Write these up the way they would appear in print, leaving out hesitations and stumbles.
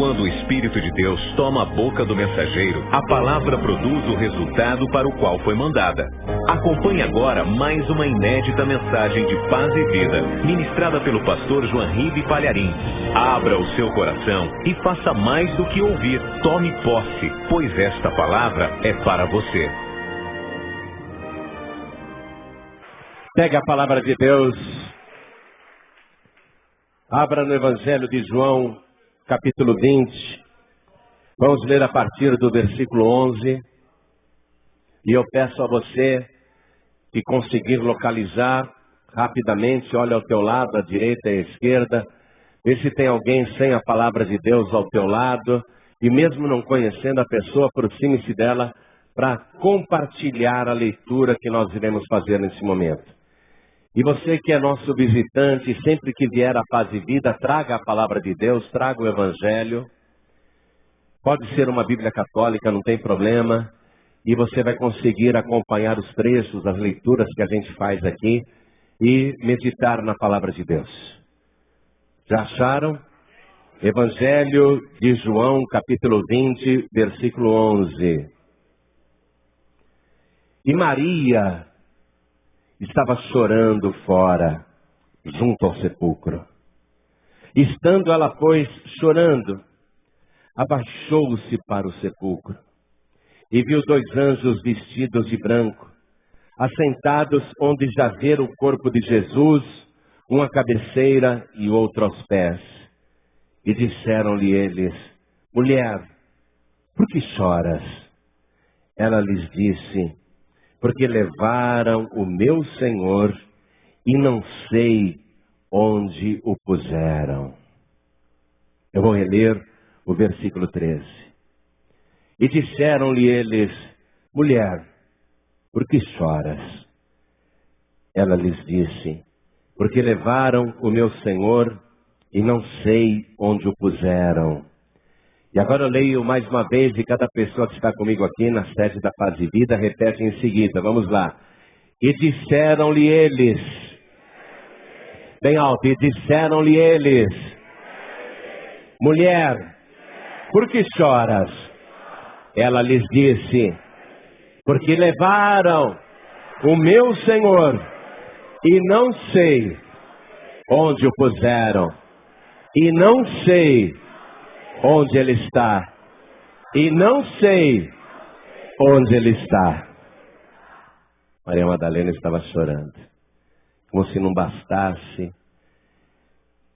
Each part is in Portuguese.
quando o Espírito de Deus toma a boca do mensageiro, a palavra produz o resultado para o qual foi mandada. Acompanhe agora mais uma inédita mensagem de paz e vida, ministrada pelo pastor Joanribe Palharim. Abra o seu coração e faça mais do que ouvir. Tome posse, pois esta palavra é para você. Pegue a palavra de Deus. Abra no Evangelho de João, capítulo 20. Vamos ler a partir do versículo 11. E eu peço a você que conseguir localizar rapidamente, olha ao teu lado, à direita e à esquerda. Vê se tem alguém sem a palavra de Deus ao teu lado. E mesmo não conhecendo a pessoa, aproxime-se dela para compartilhar a leitura que nós iremos fazer nesse momento. E você que é nosso visitante, sempre que vier a Paz e Vida, traga a palavra de Deus, traga o Evangelho. Pode ser uma Bíblia católica, não tem problema. E você vai conseguir acompanhar os trechos, as leituras que a gente faz aqui e meditar na palavra de Deus. Já acharam? Evangelho de João, capítulo 20, versículo 11. E Maria estava chorando fora, junto ao sepulcro. Estando ela, pois, chorando, abaixou-se para o sepulcro e viu 2 anjos vestidos de branco, assentados onde jazera o corpo de Jesus, um à cabeceira e outro aos pés. E disseram-lhe eles: mulher, por que choras? Ela lhes disse: porque levaram o meu Senhor e não sei onde o puseram. Eu vou reler o versículo 13. E disseram-lhe eles: mulher, por que choras? Ela lhes disse: porque levaram o meu Senhor e não sei onde o puseram. E agora eu leio mais uma vez e cada pessoa que está comigo aqui na sede da Paz e Vida repete em seguida. Vamos lá. E disseram-lhe eles, bem alto, e disseram-lhe eles: mulher, por que choras? Ela lhes disse: porque levaram o meu Senhor e não sei onde o puseram. E não sei onde ele está. E não sei onde ele está. Maria Madalena estava chorando, como se não bastasse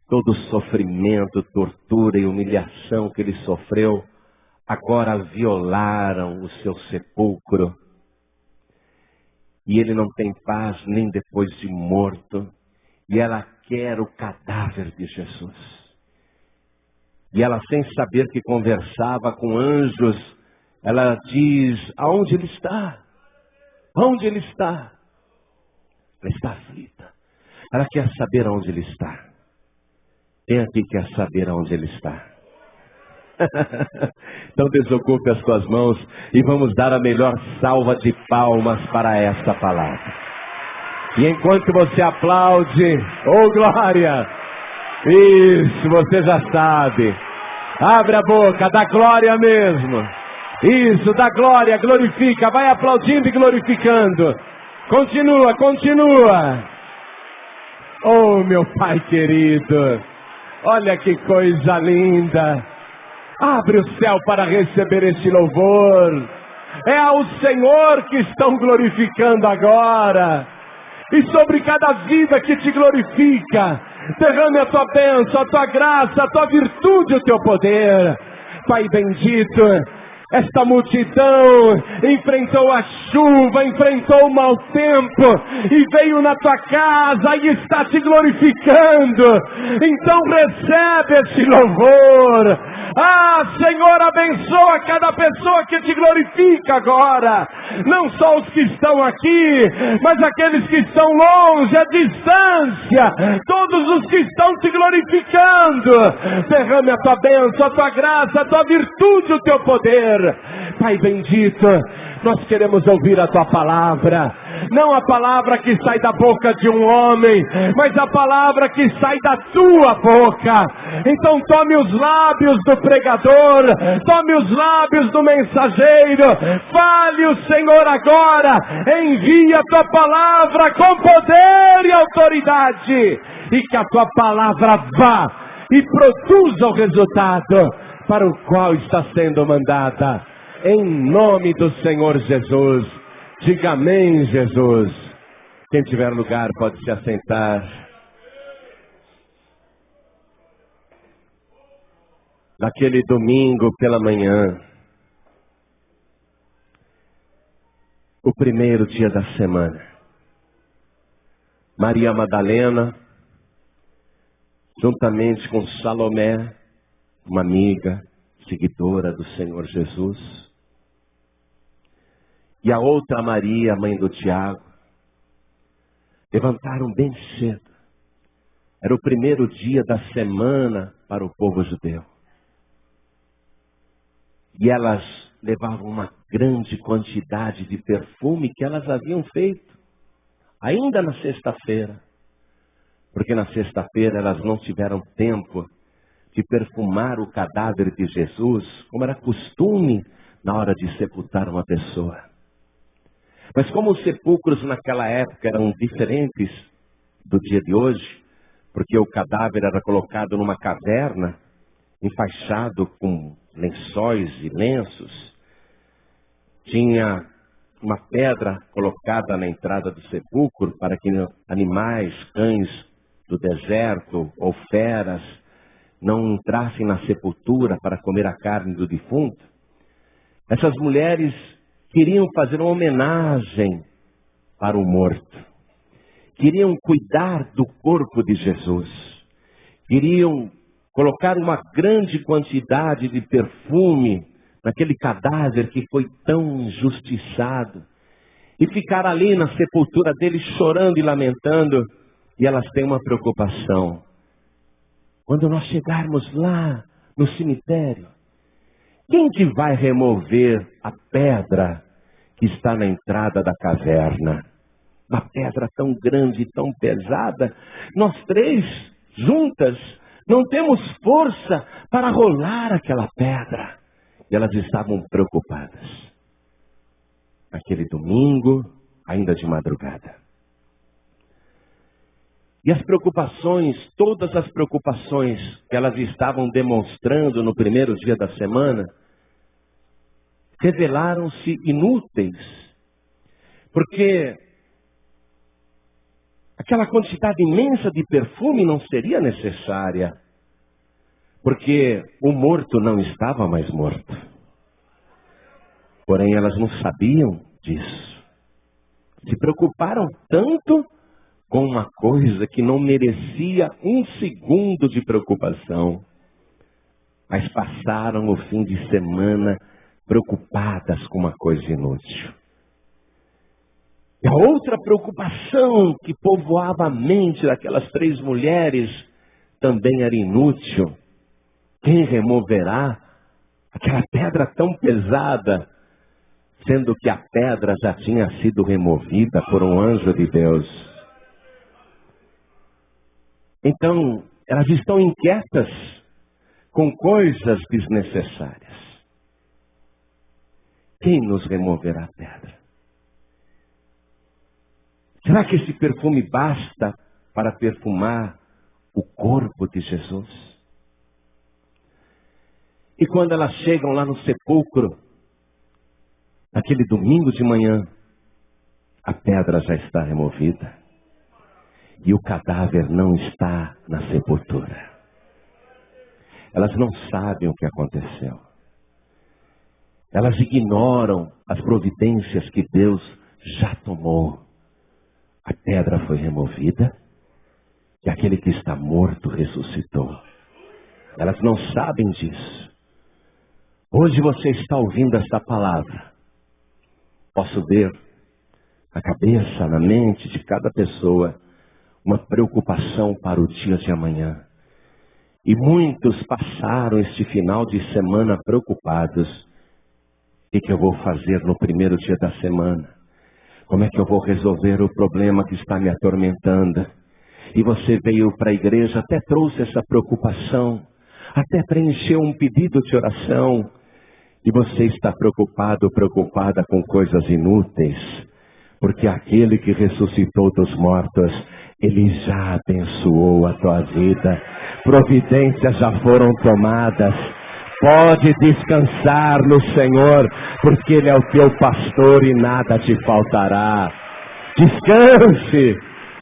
todo o sofrimento, tortura e humilhação que ele sofreu. Agora violaram o seu sepulcro. E ele não tem paz nem depois de morto. E ela quer o cadáver de Jesus. E ela, sem saber que conversava com anjos, ela diz: aonde ele está? Aonde ele está? Ela está aflita. Ela quer saber aonde ele está. Quem aqui quer saber aonde ele está? Então desocupe as suas mãos e vamos dar a melhor salva de palmas para esta palavra. E enquanto você aplaude, oh glória! Isso, você já sabe. Abre a boca, dá glória mesmo. Isso, dá glória, glorifica. Vai aplaudindo e glorificando. Continua, continua. Oh, meu Pai querido, olha que coisa linda. Abre o céu para receber este louvor. É ao Senhor que estão glorificando agora. E sobre cada vida que te glorifica, derrame a tua bênção, a tua graça, a tua virtude, o teu poder. Pai bendito, esta multidão enfrentou a chuva, enfrentou o mau tempo e veio na tua casa e está te glorificando. Então recebe esse louvor. Ah, Senhor, abençoa cada pessoa que te glorifica agora. Não só os que estão aqui, mas aqueles que estão longe, à distância. Todos os que estão te glorificando. Derrame a tua bênção, a tua graça, a tua virtude, o teu poder. Pai bendito, nós queremos ouvir a tua palavra. não a palavra que sai da boca de um homem, mas a palavra que sai da tua boca. Então tome os lábios do pregador, tome os lábios do mensageiro, fale o Senhor agora, envia a tua palavra com poder e autoridade, e que a tua palavra vá e produza o resultado para o qual está sendo mandada, em nome do Senhor Jesus. Diga amém, Jesus. Quem tiver lugar pode se assentar. Naquele domingo pela manhã, o primeiro dia da semana, Maria Madalena, juntamente com Salomé, uma amiga, seguidora do Senhor Jesus, e a outra Maria, mãe do Tiago, levantaram bem cedo. Era o primeiro dia da semana para o povo judeu. E elas levavam uma grande quantidade de perfume que elas haviam feito, ainda na sexta-feira. Porque na sexta-feira elas não tiveram tempo de perfumar o cadáver de Jesus, como era costume na hora de sepultar uma pessoa. Mas como os sepulcros naquela época eram diferentes do dia de hoje, porque o cadáver era colocado numa caverna, enfaixado com lençóis e lenços, tinha uma pedra colocada na entrada do sepulcro para que animais, cães do deserto ou feras não entrassem na sepultura para comer a carne do defunto. Essas mulheres queriam fazer uma homenagem para o morto. Queriam cuidar do corpo de Jesus. Queriam colocar uma grande quantidade de perfume naquele cadáver que foi tão injustiçado. E ficar ali na sepultura dele chorando e lamentando. E elas têm uma preocupação. Quando nós chegarmos lá no cemitério, quem que vai remover a pedra que está na entrada da caverna? Uma pedra tão grande e tão pesada. Nós três, juntas, não temos força para rolar aquela pedra. E elas estavam preocupadas. Aquele domingo, ainda de madrugada. E as preocupações, todas as preocupações que elas estavam demonstrando no primeiro dia da semana, revelaram-se inúteis. Porque aquela quantidade imensa de perfume não seria necessária. Porque o morto não estava mais morto. Porém, elas não sabiam disso. Se preocuparam tanto com uma coisa que não merecia um segundo de preocupação. Mas passaram o fim de semana preocupadas com uma coisa inútil. E a outra preocupação que povoava a mente daquelas três mulheres também era inútil. Quem removerá aquela pedra tão pesada, sendo que a pedra já tinha sido removida por um anjo de Deus? Então, elas estão inquietas com coisas desnecessárias. Quem nos removerá a pedra? Será que esse perfume basta para perfumar o corpo de Jesus? E quando elas chegam lá no sepulcro, naquele domingo de manhã, a pedra já está removida. E o cadáver não está na sepultura. Elas não sabem o que aconteceu. Elas ignoram as providências que Deus já tomou. A pedra foi removida e aquele que está morto ressuscitou. Elas não sabem disso. Hoje você está ouvindo esta palavra. Posso ver na cabeça, na mente de cada pessoa uma preocupação para o dia de amanhã. E muitos passaram este final de semana preocupados. O que eu vou fazer no primeiro dia da semana? Como é que eu vou resolver o problema que está me atormentando? E você veio para a igreja, até trouxe essa preocupação, até preencheu um pedido de oração. E você está preocupado, preocupada com coisas inúteis. Porque aquele que ressuscitou dos mortos, ele já abençoou a tua vida. Providências já foram tomadas. Pode descansar no Senhor, porque Ele é o teu pastor e nada te faltará. Descanse!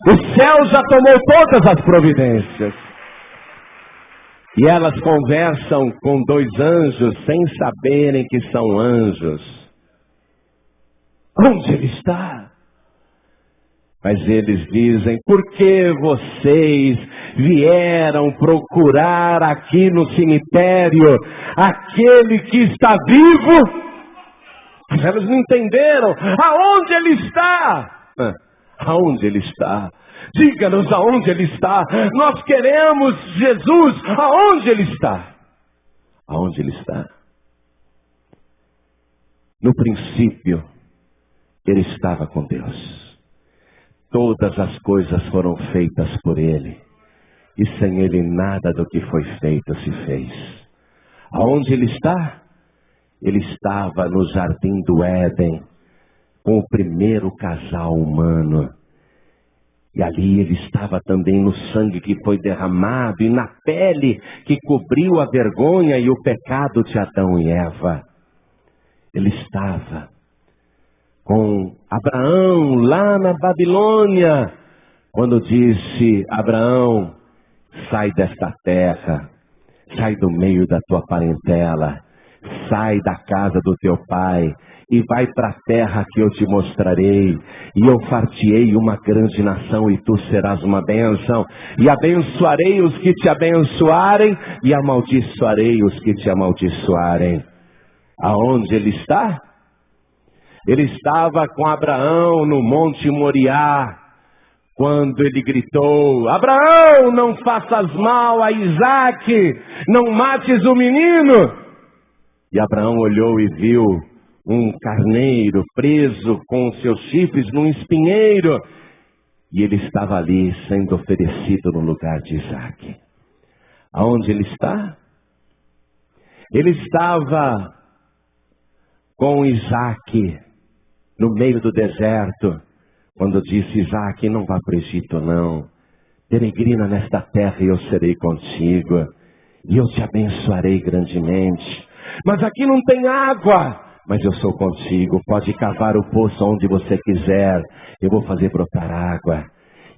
O céu já tomou todas as providências. E elas conversam com dois anjos sem saberem que são anjos. Onde ele está? Mas eles dizem: por que vocês vieram procurar aqui no cemitério aquele que está vivo? Mas elas não entenderam. Aonde ele está? Aonde ele está? Diga-nos aonde ele está. Nós queremos Jesus. Aonde ele está? Aonde ele está? No princípio, ele estava com Deus. Todas as coisas foram feitas por ele. E sem ele nada do que foi feito se fez. Aonde ele está? Ele estava no jardim do Éden, com o primeiro casal humano. E ali ele estava também no sangue que foi derramado e na pele que cobriu a vergonha e o pecado de Adão e Eva. Ele estava com Abraão lá na Babilônia, quando disse: Abraão, sai desta terra, sai do meio da tua parentela, sai da casa do teu pai e vai para a terra que eu te mostrarei, e eu far-te-ei uma grande nação, e tu serás uma bênção, e abençoarei os que te abençoarem, e amaldiçoarei os que te amaldiçoarem. Aonde ele está? Ele estava com Abraão no Monte Moriá, quando ele gritou: Abraão, não faças mal a Isaque, não mates o menino. E Abraão olhou e viu um carneiro preso com seus chifres num espinheiro. E ele estava ali sendo oferecido no lugar de Isaque. Aonde ele está? Ele estava com Isaque no meio do deserto, quando disse: Isaque, não vá para o Egito não. Peregrina nesta terra e eu serei contigo. E eu te abençoarei grandemente. Mas aqui não tem água. Mas eu sou contigo, pode cavar o poço onde você quiser, eu vou fazer brotar água.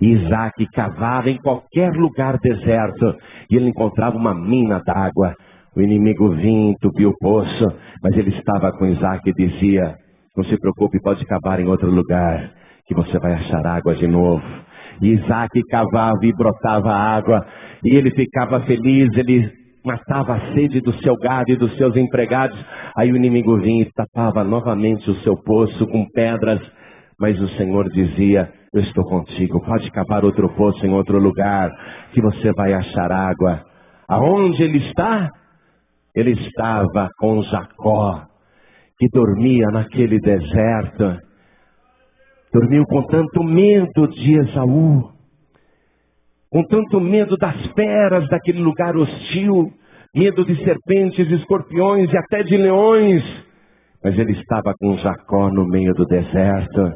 E Isaque cavava em qualquer lugar deserto, e ele encontrava uma mina d'água. O inimigo vinha, entupiu o poço, mas ele estava com Isaque e dizia: não se preocupe, pode cavar em outro lugar, que você vai achar água de novo. E Isaque cavava e brotava água, e ele ficava feliz, ele matava a sede do seu gado e dos seus empregados. Aí o inimigo vinha e tapava novamente o seu poço com pedras. Mas o Senhor dizia: eu estou contigo, pode cavar outro poço em outro lugar, que você vai achar água. Aonde ele está? Ele estava com Jacó, que dormia naquele deserto. Dormiu com tanto medo de Esaú, com tanto medo das feras daquele lugar hostil, medo de serpentes, escorpiões e até de leões. Mas ele estava com Jacó no meio do deserto.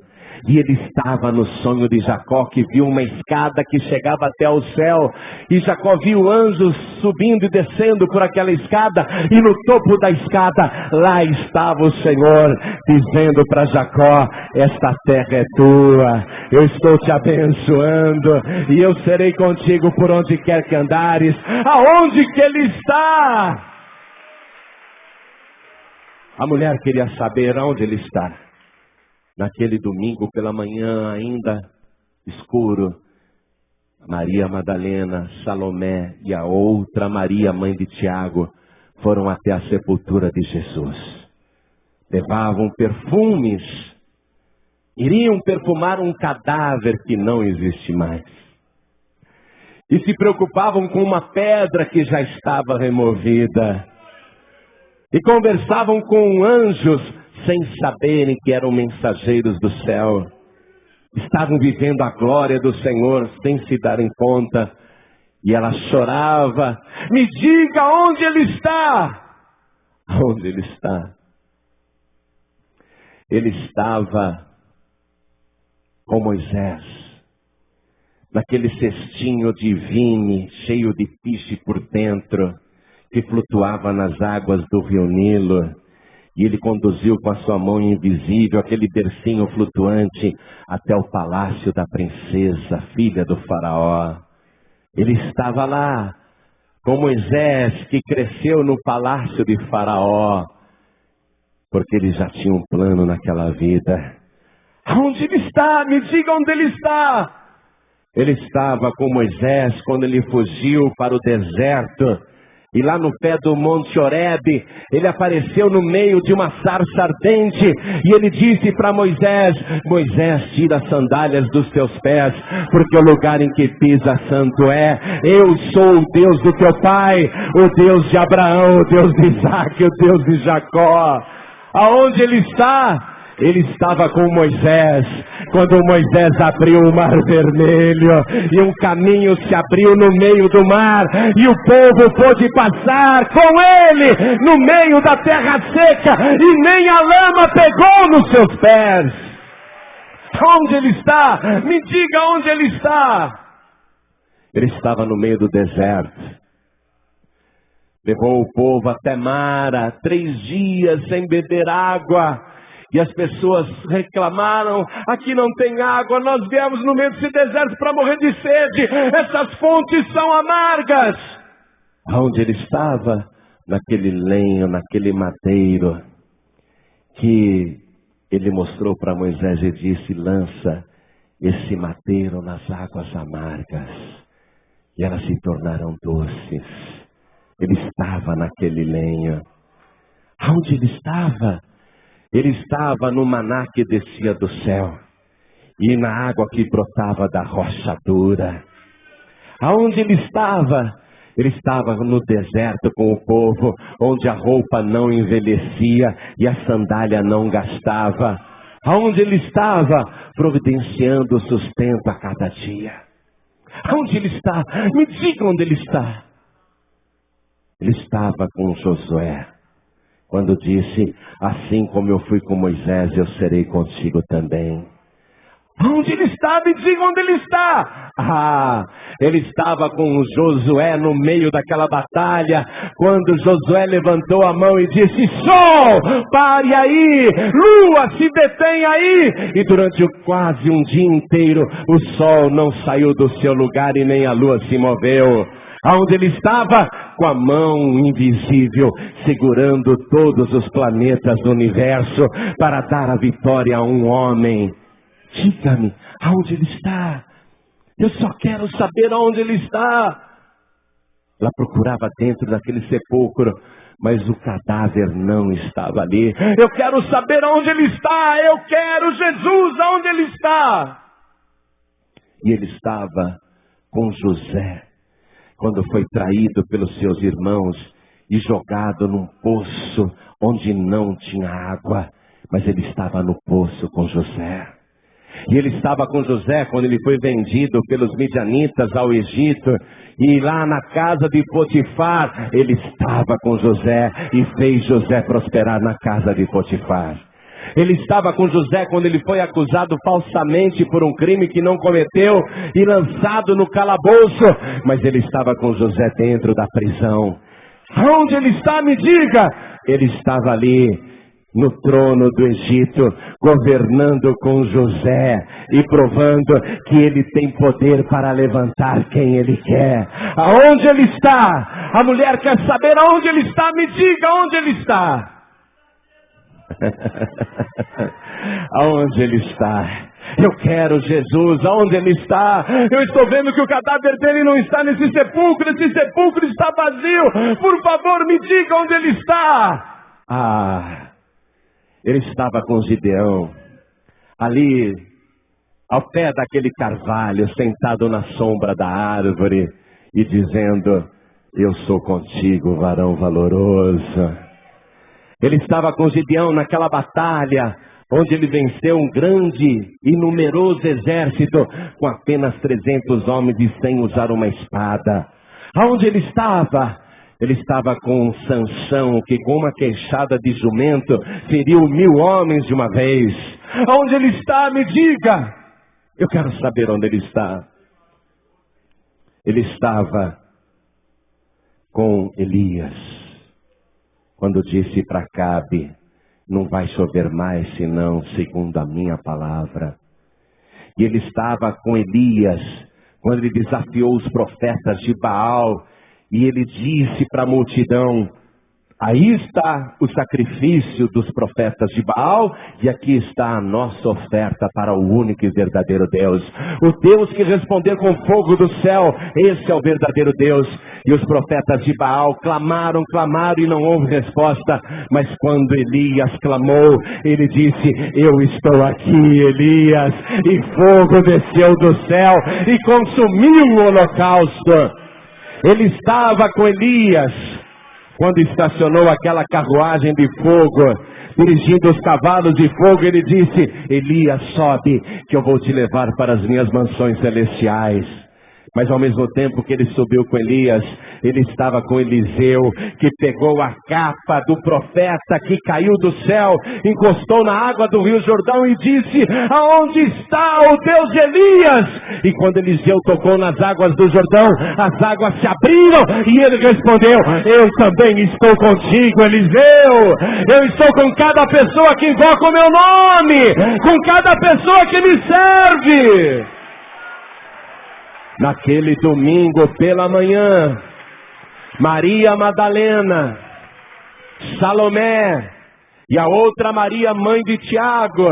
E ele estava no sonho de Jacó, que viu uma escada que chegava até ao céu. E Jacó viu anjos subindo e descendo por aquela escada. E no topo da escada, lá estava o Senhor, dizendo para Jacó: esta terra é tua, eu estou te abençoando, e eu serei contigo por onde quer que andares. Aonde que ele está? A mulher queria saber aonde ele está. Naquele domingo pela manhã, ainda escuro, Maria Madalena, Salomé e a outra Maria, mãe de Tiago, foram até a sepultura de Jesus. Levavam perfumes, iriam perfumar um cadáver que não existe mais. E se preocupavam com uma pedra que já estava removida. E conversavam com anjos, sem saberem que eram mensageiros do céu. estavam vivendo a glória do Senhor sem se darem conta. E ela chorava: me diga onde ele está. Onde ele está? Ele estava com Moisés, naquele cestinho de vime, cheio de piche por dentro, que flutuava nas águas do rio Nilo. E ele conduziu com a sua mão invisível aquele bercinho flutuante até o palácio da princesa, filha do faraó. Ele estava lá com Moisés, que cresceu no palácio de Faraó, porque ele já tinha um plano naquela vida. Onde ele está? Me diga onde ele está. Ele estava com Moisés quando ele fugiu para o deserto. E lá no pé do Monte Horebe, ele apareceu no meio de uma sarça ardente. E ele disse para Moisés: Moisés, tira as sandálias dos teus pés, porque o lugar em que pisa santo é. Eu sou o Deus do teu pai, o Deus de Abraão, o Deus de Isaac, o Deus de Jacó. Aonde ele está? Ele estava com Moisés, quando Moisés abriu o mar vermelho, e um caminho se abriu no meio do mar, e o povo pôde passar com ele, no meio da terra seca, e nem a lama pegou nos seus pés. Onde ele está? Me diga onde ele está. Ele estava no meio do deserto. Levou o povo até Mara, 3 dias sem beber água. E as pessoas reclamaram: aqui não tem água, nós viemos no meio desse deserto para morrer de sede, essas fontes são amargas. Onde ele estava? Naquele lenho, naquele madeiro, que ele mostrou para Moisés e disse: lança esse madeiro nas águas amargas, e elas se tornaram doces. Ele estava naquele lenho. Onde ele estava? Ele estava no maná que descia do céu e na água que brotava da rocha dura. Aonde ele estava? Ele estava no deserto com o povo, onde a roupa não envelhecia e a sandália não gastava. Aonde ele estava? Providenciando o sustento a cada dia. Aonde ele está? Me diga onde ele está. Ele estava com Josué, quando disse: assim como eu fui com Moisés, eu serei contigo também. Onde ele está? Me diga onde ele está. Ele estava com Josué no meio daquela batalha, quando Josué levantou a mão e disse: sol, pare aí, lua, se detém aí. E durante quase um dia inteiro, o sol não saiu do seu lugar e nem a lua se moveu. Aonde ele estava? Com a mão invisível, segurando todos os planetas do universo, para dar a vitória a um homem. Diga-me, aonde ele está? Eu só quero saber aonde ele está. Ela procurava dentro daquele sepulcro, mas o cadáver não estava ali. Eu quero saber aonde ele está. Eu quero Jesus, aonde ele está? E ele estava com José, quando foi traído pelos seus irmãos e jogado num poço onde não tinha água. Mas ele estava no poço com José. E ele estava com José quando ele foi vendido pelos midianitas ao Egito. E lá na casa de Potifar, ele estava com José e fez José prosperar na casa de Potifar. Ele estava com José quando ele foi acusado falsamente por um crime que não cometeu e lançado no calabouço. Mas ele estava com José dentro da prisão. Aonde ele está? Me diga. Ele estava ali no trono do Egito, governando com José e provando que ele tem poder para levantar quem ele quer. Aonde ele está? A mulher quer saber aonde ele está. Me diga onde ele está. Aonde ele está? Eu quero Jesus, aonde ele está? Eu estou vendo que o cadáver dele não está nesse sepulcro, esse sepulcro está vazio. Por favor, me diga onde ele está. Ele estava com Gideão, ali ao pé daquele carvalho, sentado na sombra da árvore e dizendo: eu sou contigo, varão valoroso. Ele estava com Gideão naquela batalha, onde ele venceu um grande e numeroso exército com apenas 300 homens e sem usar uma espada. Aonde ele estava? Ele estava com Sansão, que com uma queixada de jumento feriu 1000 homens de uma vez. Aonde ele está? Me diga. Eu quero saber onde ele está. Ele estava com Elias, quando disse para Acabe: não vai chover mais senão segundo a minha palavra. E ele estava com Elias, quando ele desafiou os profetas de Baal, e ele disse para a multidão: aí está o sacrifício dos profetas de Baal, e aqui está a nossa oferta para o único e verdadeiro Deus. O Deus que responder com fogo do céu, esse é o verdadeiro Deus. E os profetas de Baal clamaram e não houve resposta. Mas quando Elias clamou, ele disse: eu estou aqui, Elias. E fogo desceu do céu e consumiu o holocausto. Ele estava com Elias quando estacionou aquela carruagem de fogo, dirigindo os cavalos de fogo. Ele disse: Elias, sobe, que eu vou te levar para as minhas mansões celestiais. Mas ao mesmo tempo que ele subiu com Elias, ele estava com Eliseu, que pegou a capa do profeta que caiu do céu, encostou na água do Rio Jordão e disse: aonde está o Deus de Elias? E quando Eliseu tocou nas águas do Jordão, as águas se abriram, e ele respondeu: eu também estou contigo, Eliseu. Eu estou com cada pessoa que invoca o meu nome, com cada pessoa que me serve. Naquele domingo pela manhã, Maria Madalena, Salomé e a outra Maria, mãe de Tiago,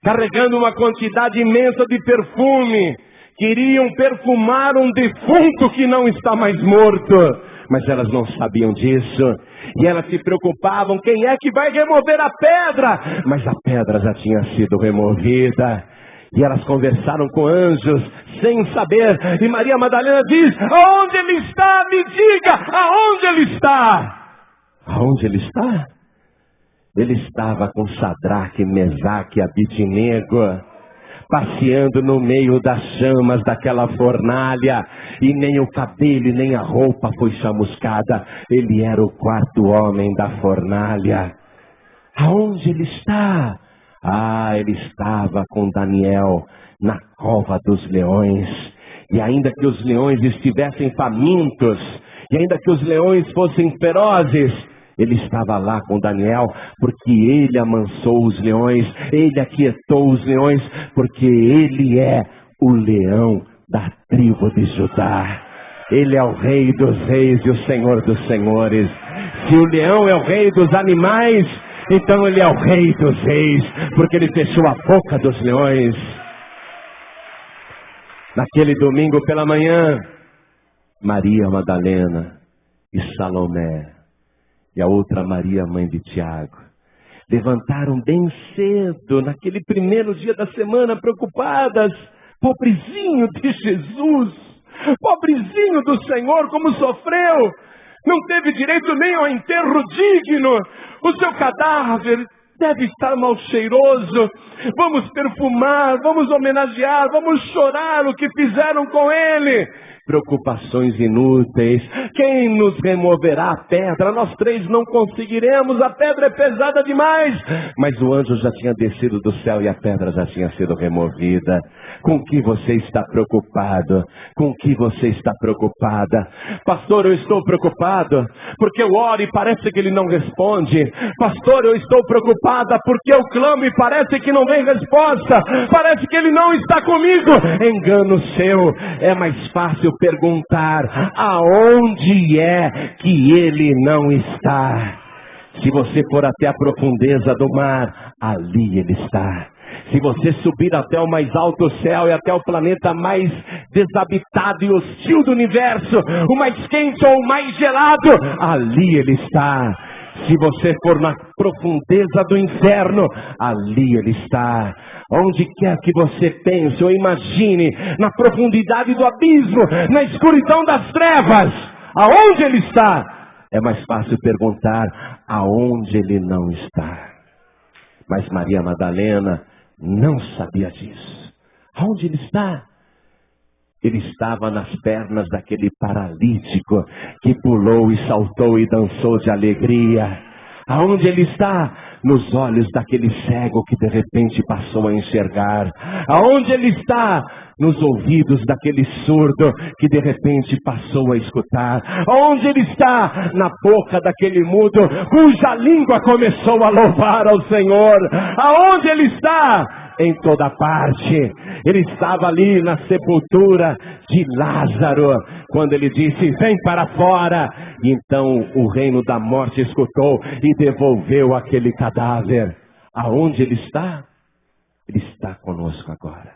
carregando uma quantidade imensa de perfume, queriam perfumar um defunto que não está mais morto. Mas elas não sabiam disso, e elas se preocupavam: quem é que vai remover a pedra? Mas a pedra já tinha sido removida. E elas conversaram com anjos, sem saber. E Maria Madalena diz: aonde ele está? Me diga, aonde ele está? Aonde ele está? Ele estava com Sadraque, Mesaque e Abidnego, passeando no meio das chamas daquela fornalha. E nem o cabelo e nem a roupa foi chamuscada. Ele era o quarto homem da fornalha. Aonde ele está? Ele estava com Daniel na cova dos leões. E ainda que os leões estivessem famintos, e ainda que os leões fossem ferozes, ele estava lá com Daniel, porque ele amansou os leões, ele aquietou os leões, porque ele é o leão da tribo de Judá. Ele é o rei dos reis e o senhor dos senhores. Se o leão é o rei dos animais, então ele é o rei dos reis, porque ele fechou a boca dos leões. Naquele domingo pela manhã, Maria Madalena e Salomé e a outra Maria, mãe de Tiago, levantaram bem cedo, naquele primeiro dia da semana, preocupadas. Pobrezinho de Jesus, pobrezinho do Senhor, como sofreu. Não teve direito nem ao enterro digno. O seu cadáver deve estar mal cheiroso. Vamos perfumar, vamos homenagear, vamos chorar o que fizeram com ele. Preocupações inúteis. Quem nos removerá a pedra? Nós três não conseguiremos, a pedra é pesada demais. Mas o anjo já tinha descido do céu e a pedra já tinha sido removida. Com o que você está preocupado? Com o que você está preocupada? Pastor, eu estou preocupado porque eu oro e parece que ele não responde. Pastor, eu estou preocupada porque eu clamo e parece que não vem resposta. Parece que ele não está comigo. Engano seu. É mais fácil perguntar: aonde é que ele não está? Se você for até a profundeza do mar, ali ele está. Se você subir até o mais alto céu e até o planeta mais desabitado e hostil do universo, o mais quente ou o mais gelado, ali ele está. Se você for na profundeza do inferno, ali ele está. Onde quer que você pense ou imagine, na profundidade do abismo, na escuridão das trevas, aonde ele está? É mais fácil perguntar: aonde ele não está? Mas Maria Madalena não sabia disso. Aonde ele está? Ele estava nas pernas daquele paralítico que pulou e saltou e dançou de alegria. Aonde ele está? Nos olhos daquele cego que de repente passou a enxergar. Aonde ele está? Nos ouvidos daquele surdo que de repente passou a escutar. Aonde ele está? Na boca daquele mudo cuja língua começou a louvar ao Senhor. Aonde ele está? Em toda parte. Ele estava ali na sepultura de Lázaro, quando ele disse: vem para fora. E então o reino da morte escutou e devolveu aquele cadáver. Aonde ele está? Ele está conosco agora.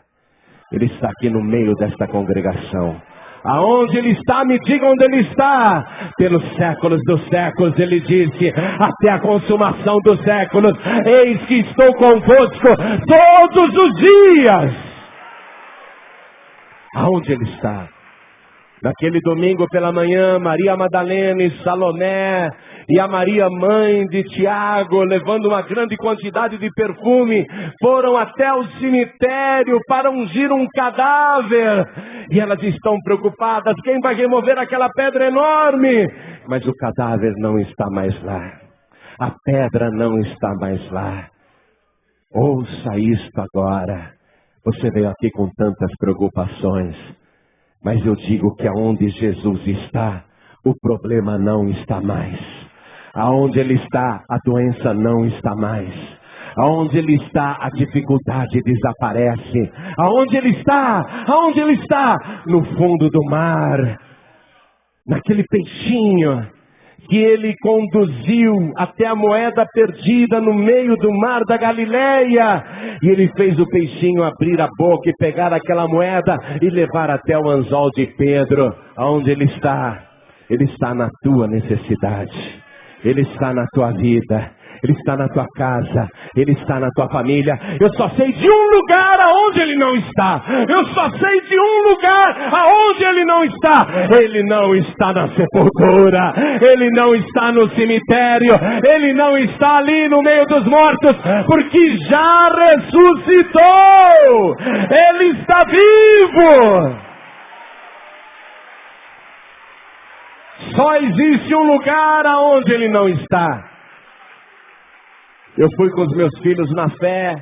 Ele está aqui no meio desta congregação. Aonde ele está? Me diga onde ele está. Pelos séculos dos séculos, ele disse, até a consumação dos séculos, eis que estou convosco todos os dias. Aonde ele está? Naquele domingo pela manhã, Maria Madalena e Salomé e a Maria mãe de Tiago, levando uma grande quantidade de perfume, foram até o cemitério para ungir um cadáver. E elas estão preocupadas, quem vai remover aquela pedra enorme? Mas o cadáver não está mais lá. A pedra não está mais lá. Ouça isto agora. Você veio aqui com tantas preocupações, mas eu digo que aonde Jesus está, o problema não está mais. Aonde ele está, a doença não está mais. Aonde ele está, a dificuldade desaparece. Aonde ele está? Aonde ele está? No fundo do mar. Naquele peixinho que ele conduziu até a moeda perdida no meio do mar da Galileia. E ele fez o peixinho abrir a boca e pegar aquela moeda e levar até o anzol de Pedro. Aonde ele está? Ele está na tua necessidade. Ele está na tua vida. Ele está na tua casa, ele está na tua família. Eu só sei de um lugar aonde ele não está. Eu só sei de um lugar aonde ele não está. Ele não está na sepultura. Ele não está no cemitério. Ele não está ali no meio dos mortos, porque já ressuscitou. Ele está vivo. Só existe um lugar aonde ele não está. Eu fui com os meus filhos na fé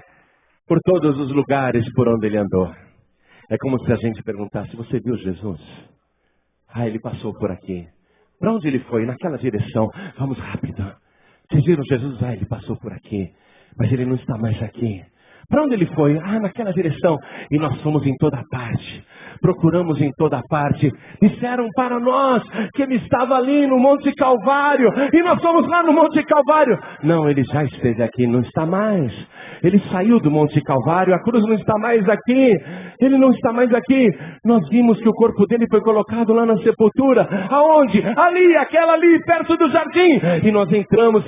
por todos os lugares por onde ele andou. É como se a gente perguntasse: você viu Jesus? Ah, ele passou por aqui. Para onde ele foi? Naquela direção. Vamos rápido. Vocês viram Jesus? Ah, ele passou por aqui. Mas ele não está mais aqui. Para onde ele foi? Ah, naquela direção. E nós fomos em toda parte. Procuramos em toda parte. Disseram para nós que ele estava ali no Monte Calvário. E nós fomos lá no Monte Calvário. Não, ele já esteve aqui, não está mais. Ele saiu do Monte Calvário, a cruz não está mais aqui. Ele não está mais aqui. Nós vimos que o corpo dele foi colocado lá na sepultura. Aonde? Ali, aquela ali, perto do jardim. E nós entramos,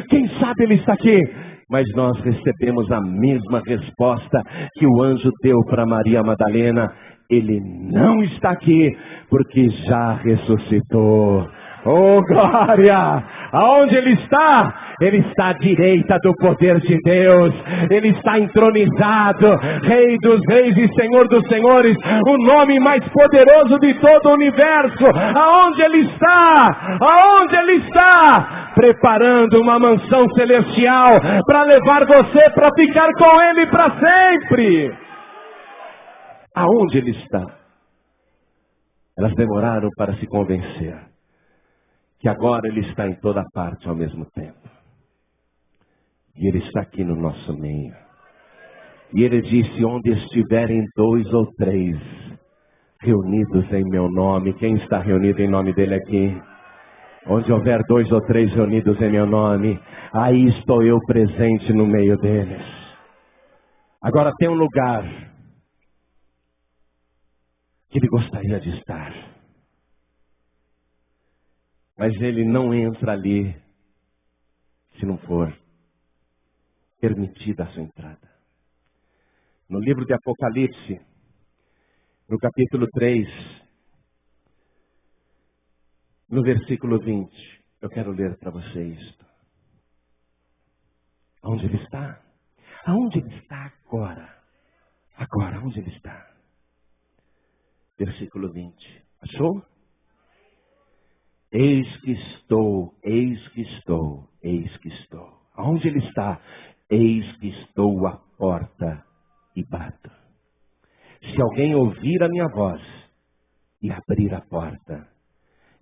quem sabe ele está aqui. Mas nós recebemos a mesma resposta que o anjo deu para Maria Madalena. Ele não está aqui, porque já ressuscitou. Oh, glória! Aonde ele está? Ele está à direita do poder de Deus. Ele está entronizado, Rei dos reis e Senhor dos senhores, o nome mais poderoso de todo o universo. Aonde ele está? Aonde ele está? Preparando uma mansão celestial para levar você para ficar com ele para sempre. Aonde ele está? Elas demoraram para se convencer que agora ele está em toda parte ao mesmo tempo. E ele está aqui no nosso meio. E ele disse: onde estiverem 2 ou 3 reunidos em meu nome. Quem está reunido em nome dele aqui? Onde houver 2 ou 3 reunidos em meu nome, aí estou eu presente no meio deles. Agora tem um lugar que ele gostaria de estar. Mas ele não entra ali se não for permitida a sua entrada. No livro de Apocalipse, no capítulo 3, no versículo 20, eu quero ler para você isto. Onde ele está? Aonde ele está agora? Agora, onde ele está? Versículo 20. Achou? Eis que estou, eis que estou, eis que estou. Aonde ele está? Eis que estou à porta e bato. Se alguém ouvir a minha voz e abrir a porta,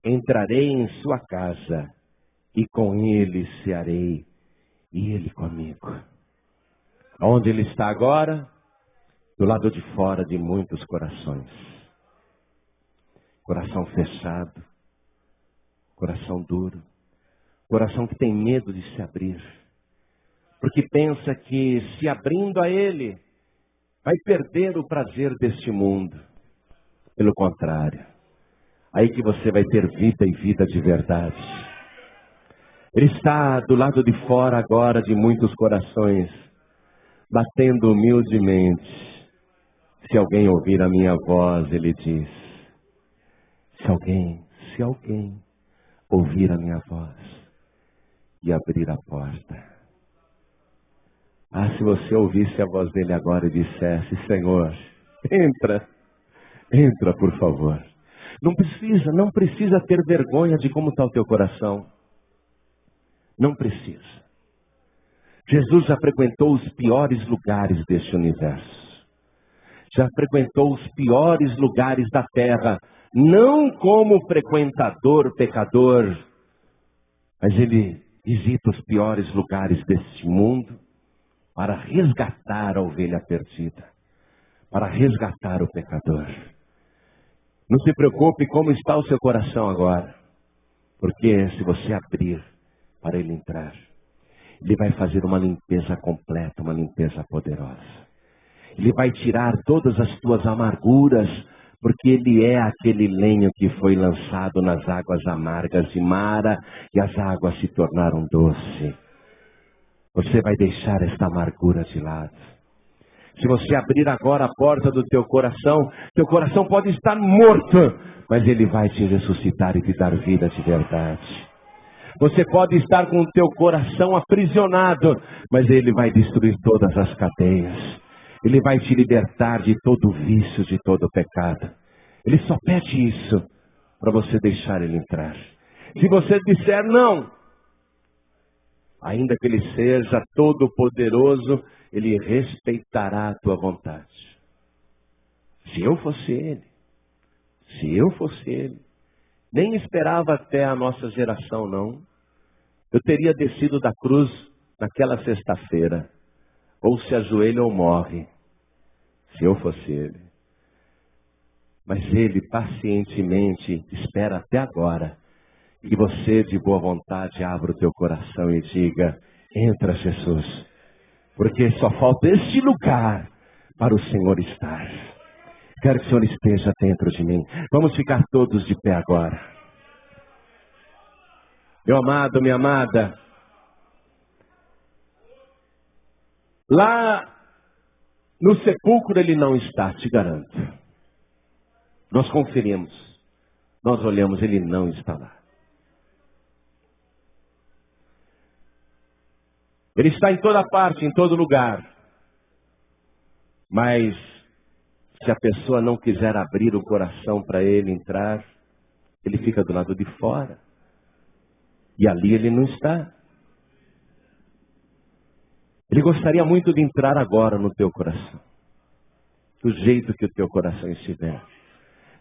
entrarei em sua casa e com ele cearei e ele comigo. Onde ele está agora? Do lado de fora de muitos corações. Coração fechado, coração duro, coração que tem medo de se abrir, porque pensa que se abrindo a ele, vai perder o prazer deste mundo. Pelo contrário, aí que você vai ter vida e vida de verdade. Ele está do lado de fora agora de muitos corações, batendo humildemente. Se alguém ouvir a minha voz, ele diz, se alguém ouvir a minha voz e abrir a porta. Se você ouvisse a voz dele agora e dissesse, Senhor, entra por favor. Não precisa ter vergonha de como está o teu coração. Não precisa. Jesus já frequentou os piores lugares deste universo. Já frequentou os piores lugares da terra. Não como frequentador, pecador. Mas ele visita os piores lugares deste mundo para resgatar a ovelha perdida. Para resgatar o pecador. Não se preocupe como está o seu coração agora. Porque se você abrir para ele entrar, ele vai fazer uma limpeza completa, uma limpeza poderosa. Ele vai tirar todas as tuas amarguras, porque ele é aquele lenho que foi lançado nas águas amargas de Mara e as águas se tornaram doce. Você vai deixar esta amargura de lado. Se você abrir agora a porta do teu coração pode estar morto, mas ele vai te ressuscitar e te dar vida de verdade. Você pode estar com o teu coração aprisionado, mas ele vai destruir todas as cadeias. Ele vai te libertar de todo vício, de todo pecado. Ele só pede isso para você deixar ele entrar. Se você disser não, ainda que ele seja todo poderoso, ele respeitará a tua vontade. Se eu fosse ele, nem esperava até a nossa geração, não. Eu teria descido da cruz naquela sexta-feira. Ou se ajoelha ou morre. Se eu fosse ele. Mas ele pacientemente espera até agora que você de boa vontade abra o teu coração e diga, entra Jesus. Porque só falta este lugar para o Senhor estar. Quero que o Senhor esteja dentro de mim. Vamos ficar todos de pé agora. Meu amado, minha amada. Lá no sepulcro ele não está, te garanto. Nós conferimos. Nós olhamos, ele não está lá. Ele está em toda parte, em todo lugar. Mas se a pessoa não quiser abrir o coração para ele entrar, ele fica do lado de fora. E ali ele não está. Ele gostaria muito de entrar agora no teu coração. Do jeito que o teu coração estiver.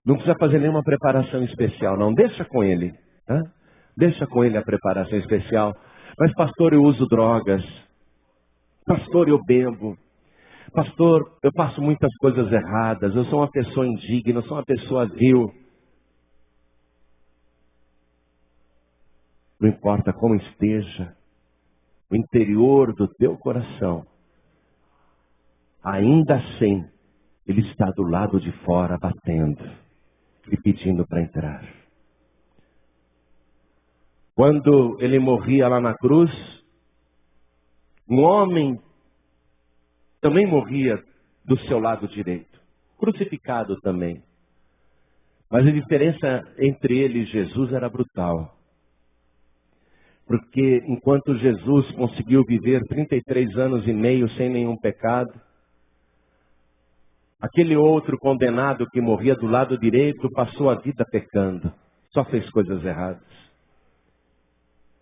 Não precisa fazer nenhuma preparação especial, não. Deixa com ele. Tá? Deixa com ele a preparação especial. Mas pastor, eu uso drogas. Pastor, eu bebo. Pastor, eu faço muitas coisas erradas. Eu sou uma pessoa indigna, eu sou uma pessoa vil. Não importa como esteja o interior do teu coração, ainda assim, ele está do lado de fora batendo e pedindo para entrar. Quando ele morria lá na cruz, um homem também morria do seu lado direito, crucificado também. Mas a diferença entre ele e Jesus era brutal. Porque enquanto Jesus conseguiu viver 33 anos e meio sem nenhum pecado, aquele outro condenado que morria do lado direito passou a vida pecando. Só fez coisas erradas.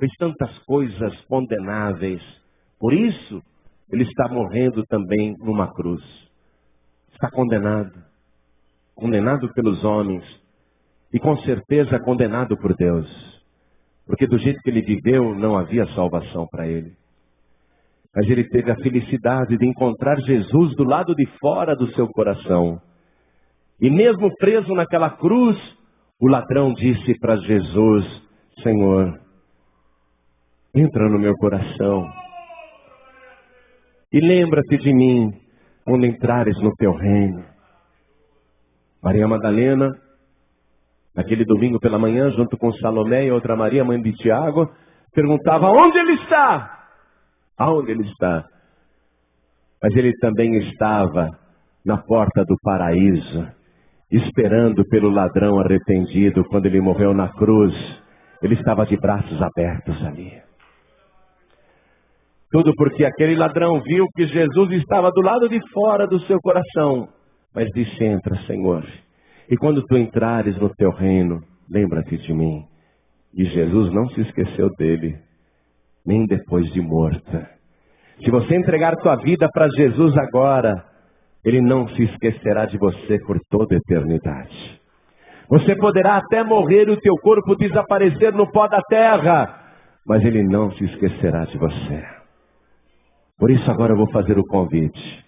Fez tantas coisas condenáveis. Por isso, ele está morrendo também numa cruz. Está condenado. Condenado pelos homens. E com certeza condenado por Deus. Porque do jeito que ele viveu, não havia salvação para ele. Mas ele teve a felicidade de encontrar Jesus do lado de fora do seu coração. E mesmo preso naquela cruz, o ladrão disse para Jesus: Senhor, entra no meu coração. E lembra-te de mim quando entrares no teu reino. Maria Madalena, naquele domingo pela manhã, junto com Salomé e outra Maria, mãe de Tiago, perguntava: onde ele está? Aonde ele está? Mas ele também estava na porta do paraíso, esperando pelo ladrão arrependido. Quando ele morreu na cruz, ele estava de braços abertos ali. Tudo porque aquele ladrão viu que Jesus estava do lado de fora do seu coração. Mas disse: entra, Senhor. E quando tu entrares no teu reino, lembra-te de mim. E Jesus não se esqueceu dele, nem depois de morta. Se você entregar tua vida para Jesus agora, ele não se esquecerá de você por toda a eternidade. Você poderá até morrer e o teu corpo desaparecer no pó da terra, mas ele não se esquecerá de você. Por isso agora eu vou fazer o convite.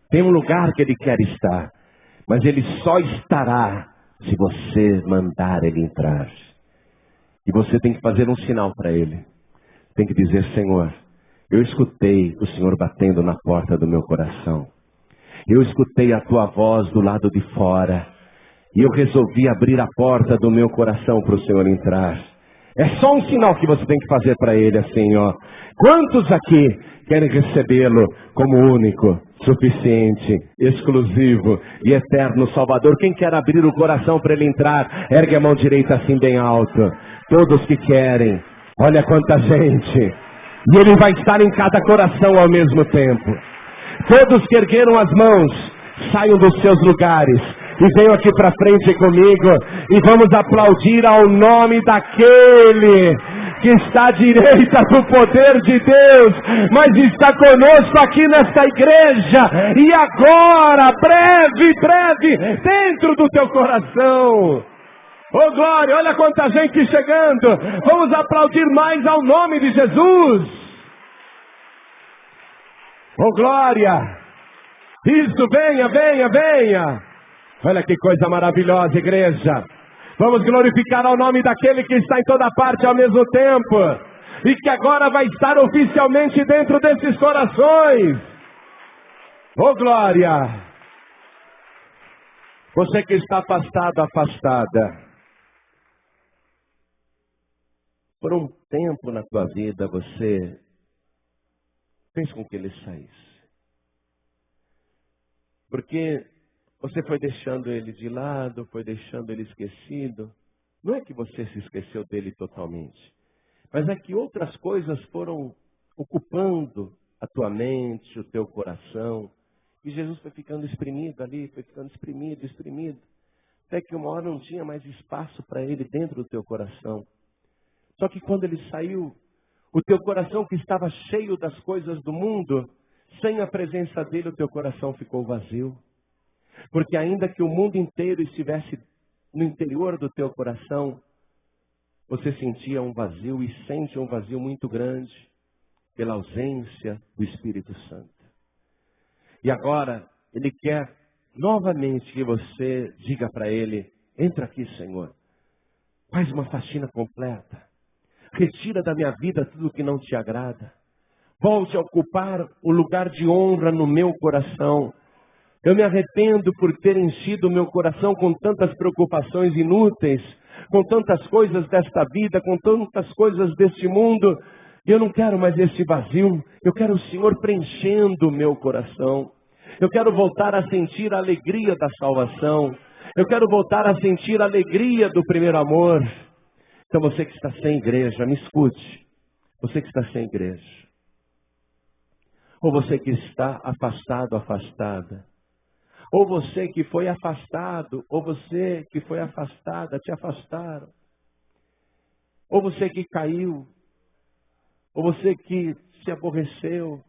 Tem um lugar que ele quer estar, mas ele só estará se você mandar ele entrar. E você tem que fazer um sinal para ele. Tem que dizer: Senhor, eu escutei o Senhor batendo na porta do meu coração. Eu escutei a tua voz do lado de fora. E eu resolvi abrir a porta do meu coração para o Senhor entrar. É só um sinal que você tem que fazer para ele, assim, ó. Quantos aqui querem recebê-lo como único, suficiente, exclusivo e eterno Salvador? Quem quer abrir o coração para ele entrar, ergue a mão direita assim bem alto. Todos que querem, olha quanta gente. E ele vai estar em cada coração ao mesmo tempo. Todos que ergueram as mãos, saiam dos seus lugares e venham aqui para frente comigo e vamos aplaudir ao nome daquele que está à direita do poder de Deus, mas está conosco aqui nesta igreja. E agora, breve, dentro do teu coração. Oh glória, olha quanta gente chegando. Vamos aplaudir mais ao nome de Jesus. Oh glória. Isso, venha. Olha que coisa maravilhosa, igreja. Vamos glorificar ao nome daquele que está em toda parte ao mesmo tempo. E que agora vai estar oficialmente dentro desses corações. Oh glória. Você que está afastado, afastada. Por um tempo na tua vida você fez com que ele saísse. Porque você foi deixando ele de lado, foi deixando ele esquecido. Não é que você se esqueceu dele totalmente, mas é que outras coisas foram ocupando a tua mente, o teu coração. E Jesus foi ficando espremido ali, foi ficando espremido. Até que uma hora não tinha mais espaço para ele dentro do teu coração. Só que quando ele saiu, o teu coração que estava cheio das coisas do mundo, sem a presença dele, o teu coração ficou vazio. Porque ainda que o mundo inteiro estivesse no interior do teu coração, você sentia um vazio e sente um vazio muito grande pela ausência do Espírito Santo. E agora, ele quer novamente que você diga para ele: entra aqui, Senhor. Faz uma faxina completa. Retira da minha vida tudo que não te agrada. Volte a ocupar o lugar de honra no meu coração. Eu me arrependo por ter enchido o meu coração com tantas preocupações inúteis, com tantas coisas desta vida, com tantas coisas deste mundo. E eu não quero mais esse vazio. Eu quero o Senhor preenchendo o meu coração. Eu quero voltar a sentir a alegria da salvação. Eu quero voltar a sentir a alegria do primeiro amor. Então você que está sem igreja, me escute. Você que está sem igreja. Ou você que está afastado, afastada. Ou você que foi afastado, ou você que foi afastada, te afastaram. Ou você que caiu, ou você que se aborreceu,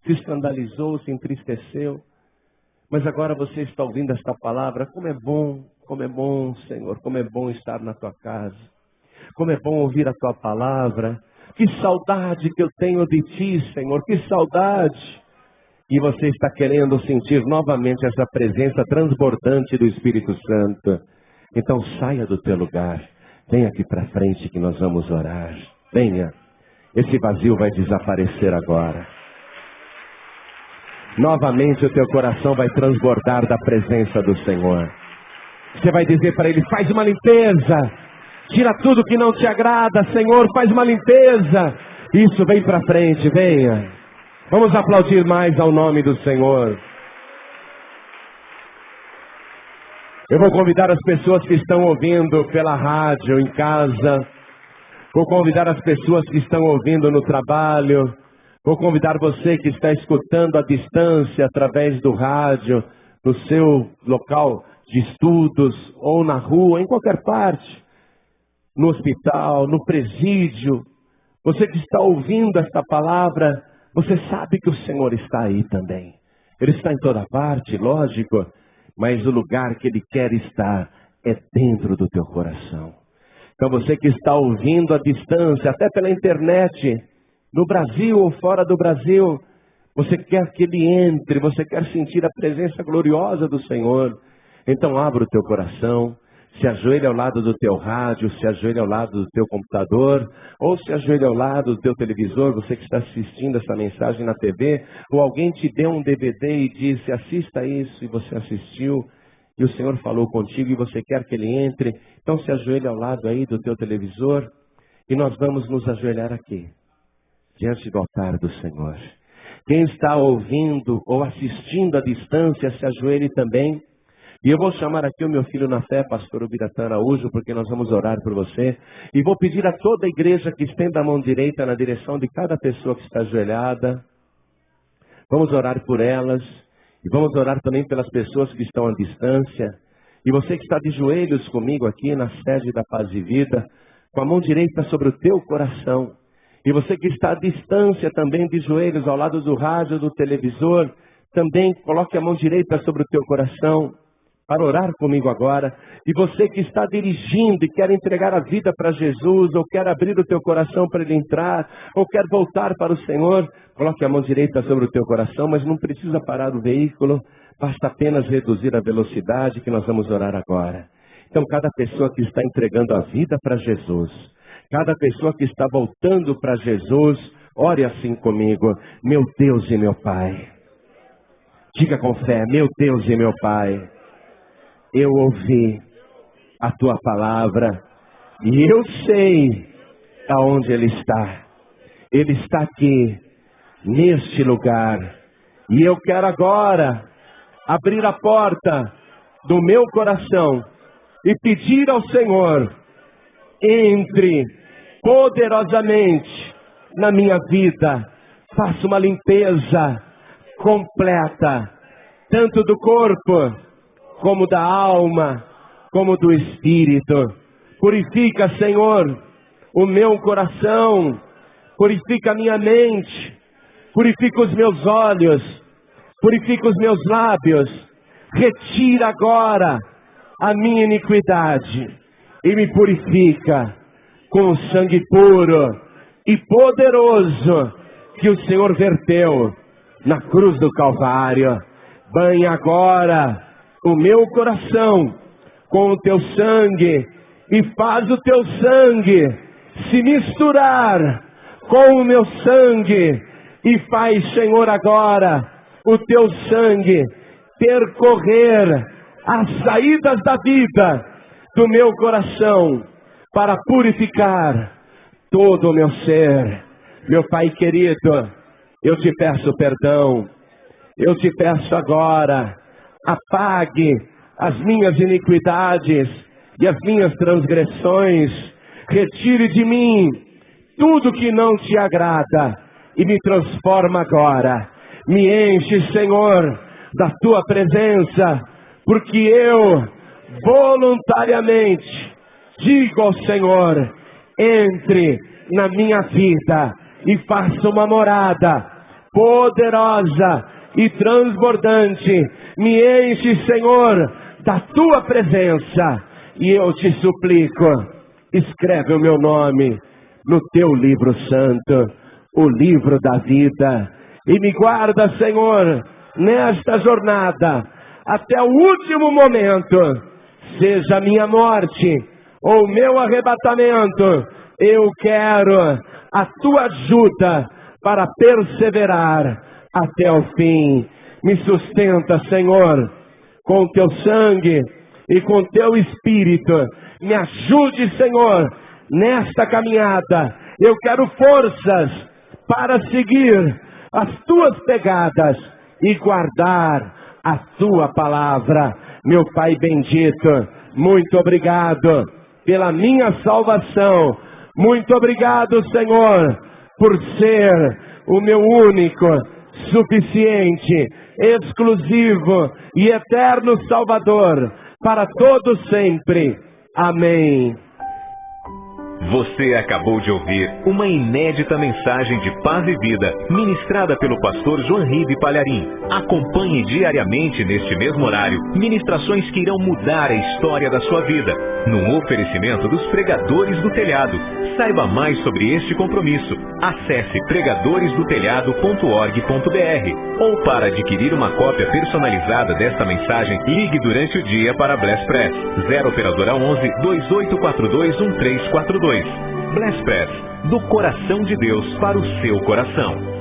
se escandalizou, se entristeceu. Mas agora você está ouvindo esta palavra. Como é bom, Senhor, como é bom estar na tua casa. Como é bom ouvir a tua palavra. Que saudade que eu tenho de ti, Senhor, que saudade. E você está querendo sentir novamente essa presença transbordante do Espírito Santo. Então saia do teu lugar. Venha aqui para frente que nós vamos orar. Venha. Esse vazio vai desaparecer agora. Novamente o teu coração vai transbordar da presença do Senhor. Você vai dizer para Ele, faz uma limpeza. Tira tudo que não te agrada, Senhor, faz uma limpeza. Isso, vem para frente, venha. Vamos aplaudir mais ao nome do Senhor. Eu vou convidar as pessoas que estão ouvindo pela rádio, em casa. Vou convidar as pessoas que estão ouvindo no trabalho. Vou convidar você que está escutando à distância, através do rádio, no seu local de estudos, ou na rua, em qualquer parte. No hospital, no presídio. Você que está ouvindo esta palavra, você sabe que o Senhor está aí também. Ele está em toda parte, lógico, mas o lugar que Ele quer estar é dentro do teu coração. Então você que está ouvindo à distância, até pela internet, no Brasil ou fora do Brasil, você quer que Ele entre, você quer sentir a presença gloriosa do Senhor. Então abra o teu coração. Se ajoelhe ao lado do teu rádio, se ajoelhe ao lado do teu computador, ou se ajoelhe ao lado do teu televisor, você que está assistindo essa mensagem na TV, ou alguém te deu um DVD e disse, assista isso, e você assistiu, e o Senhor falou contigo, e você quer que Ele entre, então se ajoelhe ao lado aí do teu televisor, e nós vamos nos ajoelhar aqui, diante do altar do Senhor. Quem está ouvindo ou assistindo à distância, se ajoelhe também. E eu vou chamar aqui o meu filho na fé, pastor Ubiratã Araújo, porque nós vamos orar por você. E vou pedir a toda a igreja que estenda a mão direita na direção de cada pessoa que está ajoelhada. Vamos orar por elas. E vamos orar também pelas pessoas que estão à distância. E você que está de joelhos comigo aqui na sede da Paz e Vida, com a mão direita sobre o teu coração. E você que está à distância também de joelhos ao lado do rádio, do televisor, também coloque a mão direita sobre o teu coração. Para orar comigo agora. E você que está dirigindo e quer entregar a vida para Jesus, ou quer abrir o teu coração para Ele entrar, ou quer voltar para o Senhor, coloque a mão direita sobre o teu coração, mas não precisa parar o veículo, basta apenas reduzir a velocidade que nós vamos orar agora. Então cada pessoa que está entregando a vida para Jesus, cada pessoa que está voltando para Jesus, ore assim comigo, meu Deus e meu Pai. Diga com fé, meu Deus e meu Pai. Eu ouvi a tua palavra e eu sei aonde Ele está. Ele está aqui, neste lugar. E eu quero agora abrir a porta do meu coração e pedir ao Senhor, entre poderosamente na minha vida. Faça uma limpeza completa, tanto do corpo, como da alma, como do espírito. Purifica, Senhor, o meu coração, purifica a minha mente, purifica os meus olhos, purifica os meus lábios, retira agora a minha iniquidade e me purifica com o sangue puro e poderoso que o Senhor verteu na cruz do Calvário. Banha agora o meu coração com o teu sangue e faz o teu sangue se misturar com o meu sangue e faz, Senhor, agora o teu sangue percorrer as saídas da vida do meu coração para purificar todo o meu ser. Meu Pai querido, eu te peço perdão, eu te peço agora, apague as minhas iniquidades e as minhas transgressões. Retire de mim tudo que não te agrada e me transforma agora. Me enche, Senhor, da tua presença, porque eu voluntariamente digo ao Senhor: entre na minha vida e faça uma morada poderosa e transbordante. Me enche, Senhor, da tua presença, e eu te suplico, escreve o meu nome no teu livro santo, o livro da vida, e me guarda, Senhor, nesta jornada até o último momento, seja a minha morte ou meu arrebatamento. Eu quero a tua ajuda para perseverar até o fim. Me sustenta, Senhor, com teu sangue e com teu espírito. Me ajude, Senhor, nesta caminhada. Eu quero forças para seguir as tuas pegadas e guardar a tua palavra. Meu Pai bendito, muito obrigado pela minha salvação. Muito obrigado, Senhor, por ser o meu único, suficiente, exclusivo e eterno Salvador para todo sempre. Amém. Você acabou de ouvir uma inédita mensagem de paz e vida, ministrada pelo pastor João Ribe Palharim. Acompanhe diariamente neste mesmo horário, ministrações que irão mudar a história da sua vida, num oferecimento dos Pregadores do Telhado. Saiba mais sobre este compromisso. Acesse pregadoresdotelhado.org.br ou, para adquirir uma cópia personalizada desta mensagem, ligue durante o dia para a Bless Press, 0 operadora 11 2842 1342. Bless Press, do coração de Deus para o seu coração.